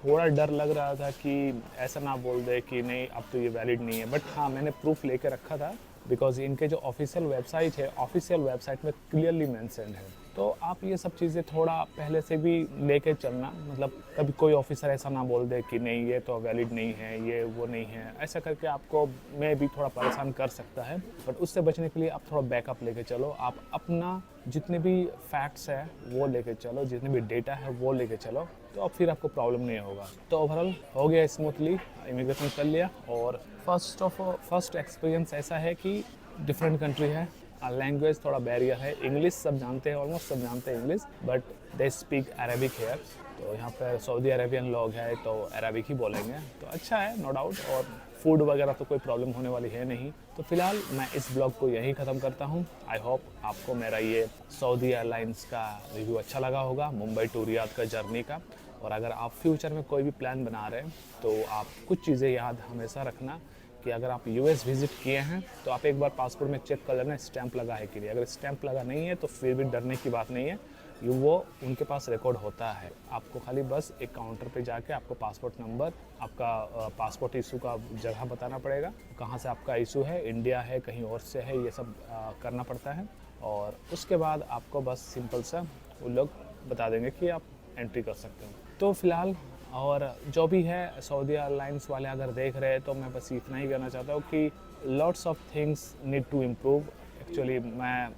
थोड़ा डर लग रहा था कि ऐसा ना बोल दे कि नहीं अब तो ये वैलिड नहीं है, बट हाँ मैंने प्रूफ लेके रखा था बिकॉज इनके जो ऑफिशियल वेबसाइट है, ऑफिशियल वेबसाइट में क्लियरली मेंशन्ड है। तो आप ये सब चीज़ें थोड़ा पहले से भी लेके चलना, मतलब कभी कोई ऑफिसर ऐसा ना बोल दे कि नहीं ये तो वैलिड नहीं है, ये वो नहीं है, ऐसा करके आपको मैं भी थोड़ा परेशान कर सकता है। बट उससे बचने के लिए आप थोड़ा बैकअप लेके चलो, आप अपना जितने भी फैक्ट्स है वो लेके चलो, जितने भी डेटा है वो लेके चलो, तो अब फिर आपको प्रॉब्लम नहीं होगा। तो ओवरऑल हो गया स्मूथली, इमिग्रेशन कर लिया। और फर्स्ट एक्सपीरियंस ऐसा है कि डिफरेंट कंट्री है, लैंग्वेज थोड़ा बैरियर है, इंग्लिश सब जानते हैं, ऑलमोस्ट सब जानते हैं English, but they speak Arabic here. तो यहाँ पर सऊदी अरेबियन लोग हैं तो अरेबिक ही बोलेंगे, तो अच्छा है नो डाउट। और फूड वगैरह तो कोई प्रॉब्लम होने वाली है नहीं। तो फिलहाल मैं इस ब्लॉग को यहीं ख़त्म करता हूँ। आई होप आपको मेरा ये सऊदी एयरलाइंस का रिव्यू अच्छा लगा होगा, मुंबई टू रियाद का जर्नी का। और अगर आप फ्यूचर में कोई भी प्लान बना रहे हैं तो आप कुछ चीज़ें याद हमेशा रखना कि अगर आप यूएस विजिट किए हैं तो आप एक बार पासपोर्ट में चेक कर लेना स्टैंप लगा है कि नहीं। अगर स्टैंप लगा नहीं है तो फिर भी डरने की बात नहीं है, वो उनके पास रिकॉर्ड होता है। आपको खाली बस एक काउंटर पे जाके आपको पासपोर्ट नंबर, आपका पासपोर्ट इशू का जगह बताना पड़ेगा, कहाँ से आपका इशू है, इंडिया है कहीं और से है, ये सब करना पड़ता है। और उसके बाद आपको बस सिंपल सा वो लोग बता देंगे कि आप एंट्री कर सकते हो। तो फिलहाल और जो भी है सऊदी एयरलाइंस वाले अगर देख रहे हैं तो मैं बस इतना ही कहना चाहता हूँ कि lots of things need to improve. Actually मैं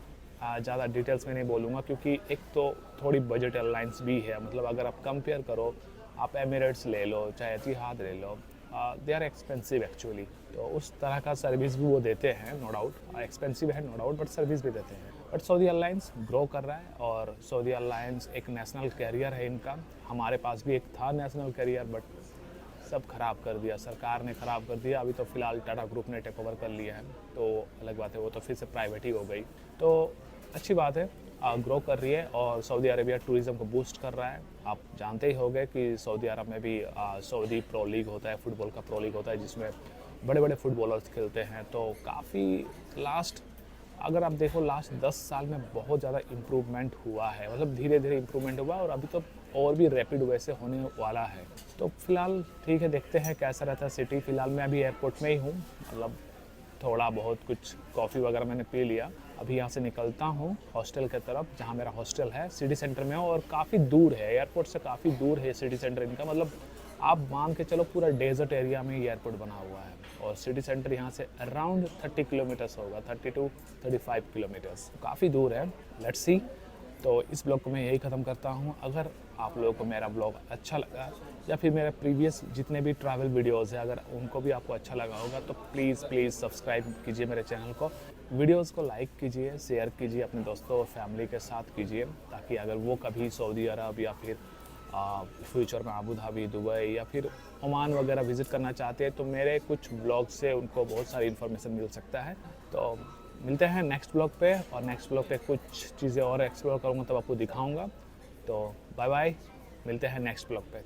ज़्यादा डिटेल्स में नहीं बोलूँगा क्योंकि एक तो थोड़ी बजट एयरलाइंस भी है, मतलब अगर आप कंपेयर करो, आप एमिरेट्स ले लो चाहे एतिहाद ले लो, दे आर एक्सपेंसिव एक्चुअली। तो उस तरह का सर्विस भी वो देते हैं, नो डाउट एक्सपेंसिव है नो डाउट, बट सर्विस भी देते हैं। बट सऊदी एयरलाइंस ग्रो कर रहा है और सऊदी एयरलाइंस एक नेशनल कैरियर है इनका। हमारे पास भी एक था नेशनल कैरियर, बट सब ख़राब कर दिया, सरकार ने ख़राब कर दिया। अभी तो फ़िलहाल टाटा ग्रुप ने टेक ओवर कर लिया है, तो अलग बात है, वो तो फिर से प्राइवेट ही हो गई। तो अच्छी बात है, ग्रो कर रही है और सऊदी अरेबिया टूरिज़्म को बूस्ट कर रहा है। आप जानते ही होंगे कि सऊदी अरब में भी सऊदी प्रो लीग होता है, फुटबॉल का प्रो लीग होता है जिसमें बड़े बड़े फुटबॉलर्स खेलते हैं। तो काफ़ी अगर आप देखो लास्ट 10 साल में बहुत ज़्यादा इम्प्रूवमेंट हुआ है, मतलब धीरे धीरे इम्प्रूवमेंट हुआ और अभी तो और भी रैपिड वैसे होने वाला है। तो फिलहाल ठीक है, देखते हैं कैसा रहता है सिटी। फ़िलहाल मैं अभी एयरपोर्ट में ही हूँ, मतलब थोड़ा बहुत कुछ कॉफ़ी वगैरह मैंने पी लिया। अभी यहाँ से निकलता हूँ हॉस्टल की तरफ, जहाँ मेरा हॉस्टल है सिटी सेंटर में और काफ़ी दूर है, एयरपोर्ट से काफ़ी दूर है सिटी सेंटर इनका। मतलब आप मान के चलो पूरा डेजर्ट एरिया में ही एयरपोर्ट बना हुआ है और सिटी सेंटर यहाँ से अराउंड 30 किलोमीटर्स होगा, 30 to 35 किलोमीटर्स, काफ़ी दूर है। Let's see. तो इस ब्लॉग को मैं यही ख़त्म करता हूँ। अगर आप लोगों को मेरा ब्लॉग अच्छा लगा या फिर मेरे प्रीवियस जितने भी ट्रैवल वीडियोज़ हैं अगर उनको भी आपको अच्छा लगा होगा तो प्लीज़ सब्सक्राइब कीजिए मेरे चैनल को, वीडियोज़ को लाइक कीजिए, शेयर कीजिए अपने दोस्तों और फैमिली के साथ कीजिए, ताकि अगर वो कभी सऊदी अरब या फिर फ्यूचर में अबू धाबी, दुबई या फिर ओमान वगैरह विज़िट करना चाहते हैं तो मेरे कुछ ब्लॉग से उनको बहुत सारी इन्फॉर्मेशन मिल सकता है। तो मिलते हैं नेक्स्ट ब्लॉग पे, और नेक्स्ट ब्लॉग पे कुछ चीज़ें और एक्सप्लोर करूँगा तब आपको दिखाऊँगा। तो बाय बाय, मिलते हैं नेक्स्ट ब्लॉग पे।